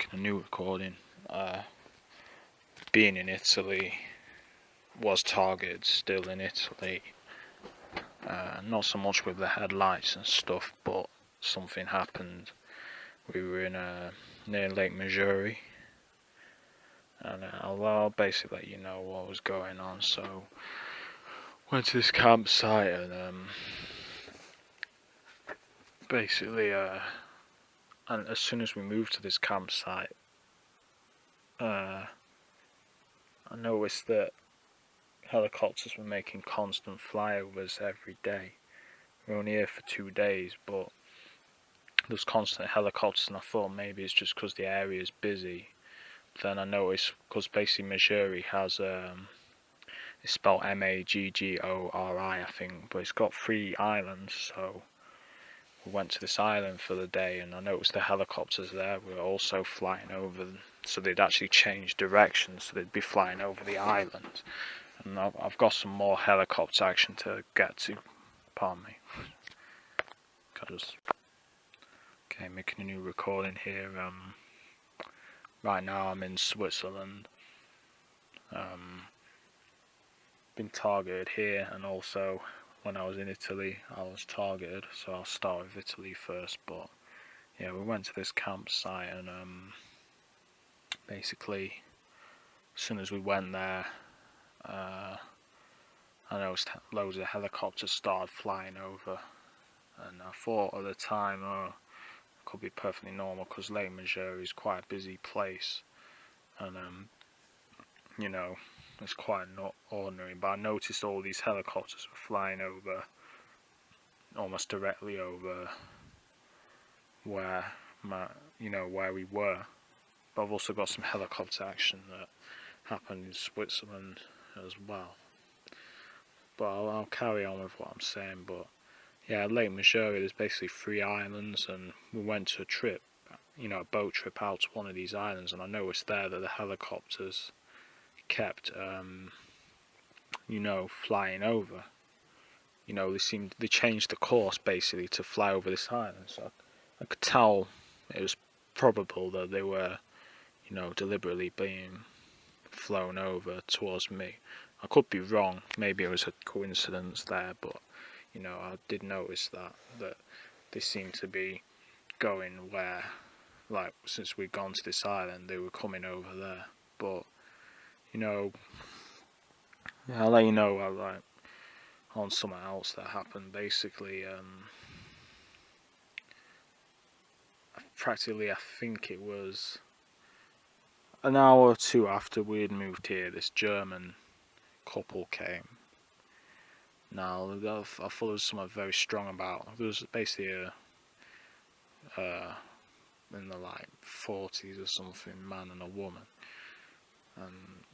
making a new recording. Being in Italy, was targeted still in Italy. Not so much with the headlights and stuff, but something happened. We were in near Lake Missouri, and I'll basically let you know what was going on. So, went to this campsite, and basically, and as soon as we moved to this campsite, I noticed that helicopters were making constant flyovers every day. We were only here for 2 days, but there was constant helicopters, and I thought maybe it's just because the area is busy. Then I noticed, because basically Missouri has it's spelled Maggori, I think, but it's got 3 islands. So we went to this island for the day, and I noticed the helicopters there were also flying over. So they'd actually changed directions, so they'd be flying over the island. And I've got some more helicopter action to get to. Pardon me. Okay, making a new recording here. Right now I'm in Switzerland. Been targeted here, and also when I was in Italy I was targeted, so I'll start with Italy first. But yeah, we went to this campsite, and basically as soon as we went there, I noticed loads of helicopters started flying over, and I thought at the time, it could be perfectly normal because Lake Missouri is quite a busy place, and it's quite not ordinary. But I noticed all these helicopters were flying over, almost directly over where where we were. But I've also got some helicopter action that happened in Switzerland as well. But I'll carry on with what I'm saying. But yeah, Lake Missouri, there's basically 3 islands, and we went to a trip, a boat trip out to one of these islands, and I noticed there that the helicopters kept, flying over. They changed the course basically to fly over this island, so I could tell it was probable that they were, deliberately being flown over towards me. I could be wrong, maybe it was a coincidence there, but I did notice that they seemed to be going where, like, since we'd gone to this island, they were coming over there. But I'll let you know on something else that happened. Basically, practically, I think it was an hour or 2 after we had moved here, this German couple came. Now, I thought there was something very strong about. There was basically in the 40s or something, man and a woman. And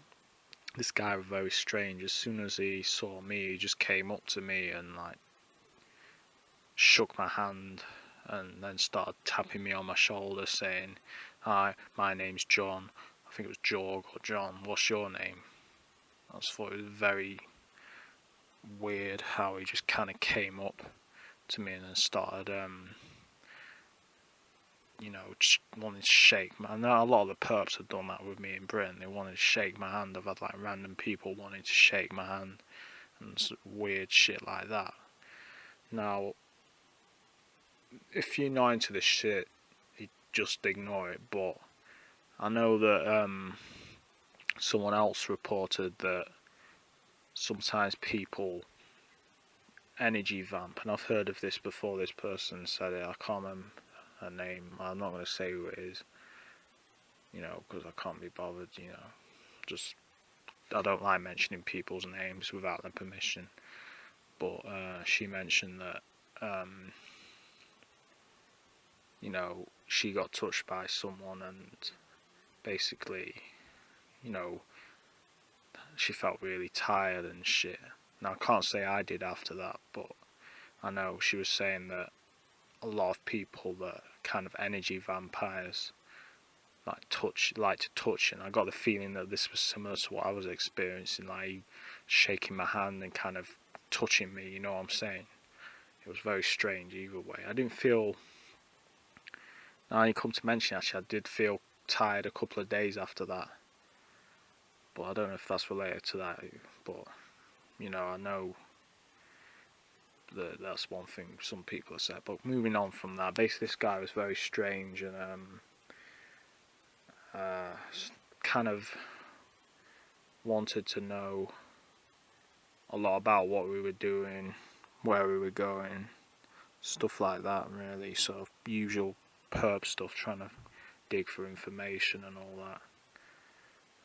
this guy was very strange. As soon as he saw me, he just came up to me and shook my hand, and then started tapping me on my shoulder, saying, "Hi, my name's John." I think it was Jorg or John. "What's your name?" I just thought it was very weird how he just kind of came up to me and then started, wanted to shake my hand. A lot of the perps have done that with me in Britain. They wanted to shake my hand. I've had random people wanting to shake my hand and weird shit like that. Now, if you're not into this shit, you just ignore it. But I know that someone else reported that sometimes people energy vamp, and I've heard of this before. This person said it. I can't remember her name. I'm not going to say who it is, because I can't be bothered. Just I don't like mentioning people's names without their permission. But she mentioned that she got touched by someone, and basically, she felt really tired and shit. Now, I can't say I did after that, but I know she was saying that a lot of people that are kind of energy vampires like to touch, and I got the feeling that this was similar to what I was experiencing, like shaking my hand and kind of touching me, you know what I'm saying? It was very strange either way. I didn't feel, now you come to mention, actually I did feel tired a couple of days after that. But I don't know if that's related to that. But I know that's one thing some people have said. But moving on from that, basically this guy was very strange and kind of wanted to know a lot about what we were doing, where we were going, stuff like that. Really, sort of usual perp stuff, trying to dig for information and all that.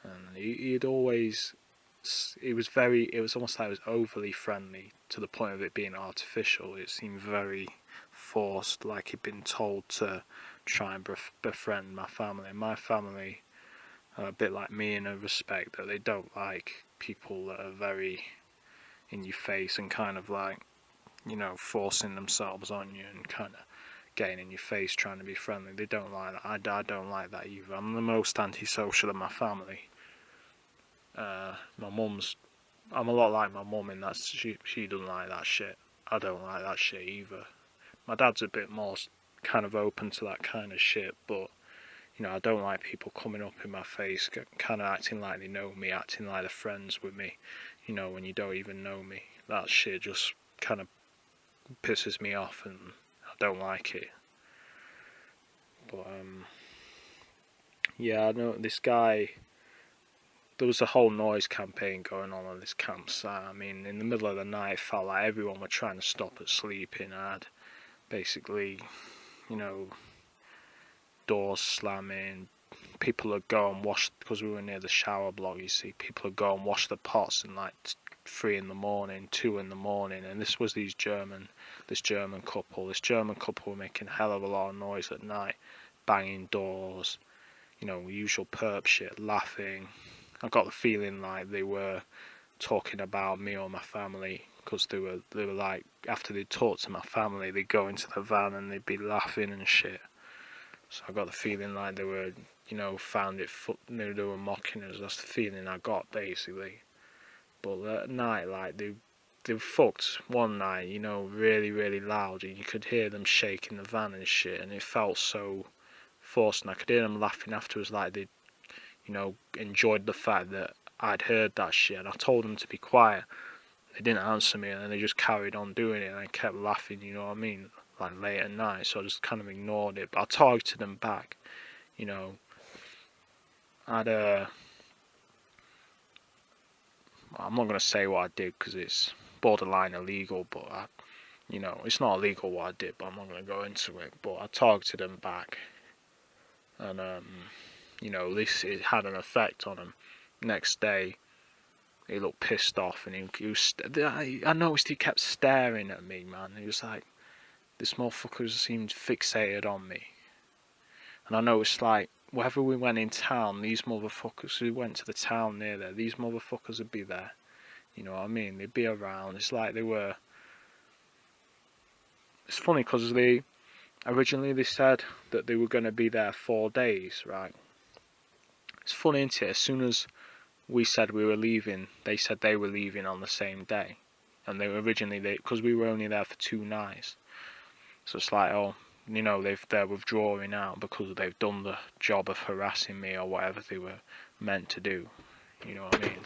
And he'd always, it was almost like it was overly friendly to the point of it being artificial. It seemed very forced, like he'd been told to try and befriend my family. And my family are a bit like me in a respect that they don't like people that are very in your face and kind of like, forcing themselves on you and kind of getting in your face trying to be friendly. They don't like that. I don't like that either. I'm the most antisocial of my family. I'm a lot like my mum in that she doesn't like that shit. I don't like that shit either. My dad's a bit more kind of open to that kind of shit, but I don't like people coming up in my face, kind of acting like they know me, acting like they're friends with me, when you don't even know me. That shit just kind of pisses me off and I don't like it. But yeah, I know this guy. There was a whole noise campaign going on this campsite. I mean, in the middle of the night, it felt like everyone were trying to stop us sleeping. I had basically, doors slamming. People would go and wash, because we were near the shower block, you see. People would go and wash the pots in like 3 in the morning, 2 in the morning. And this was this German couple. This German couple were making a hell of a lot of noise at night, banging doors, usual perp shit, laughing. I got the feeling like they were talking about me or my family, because they were like, after they'd talked to my family, they'd go into the van and they'd be laughing and shit. So I got the feeling like they were, they were mocking us. That's the feeling I got basically. But at night, like they fucked one night, really really loud, and you could hear them shaking the van and shit, and it felt so forced. And I could hear them laughing afterwards, like they enjoyed the fact that I'd heard that shit. And I told them to be quiet. They didn't answer me, and then they just carried on doing it, and I kept laughing, you know what I mean? Like late at night, so I just kind of ignored it. But I targeted them back, I'd I'm not gonna say what I did because it's borderline illegal, but it's not illegal what I did, but I'm not gonna go into it. But I targeted them back, and this it had an effect on him. Next day, he looked pissed off, and I noticed he kept staring at me, man. He was like, this motherfucker seemed fixated on me. And I noticed, like, wherever we went in town, these motherfuckers who went to the town near there, these motherfuckers would be there. You know what I mean? They'd be around. It's like they were. It's funny because originally they said that they were going to be there 4 days, right? It's funny, isn't it? As soon as we said we were leaving, they said they were leaving on the same day. And they were originally, because we were only there for 2 nights. So it's like, oh, they're withdrawing out because they've done the job of harassing me or whatever they were meant to do. You know what I mean?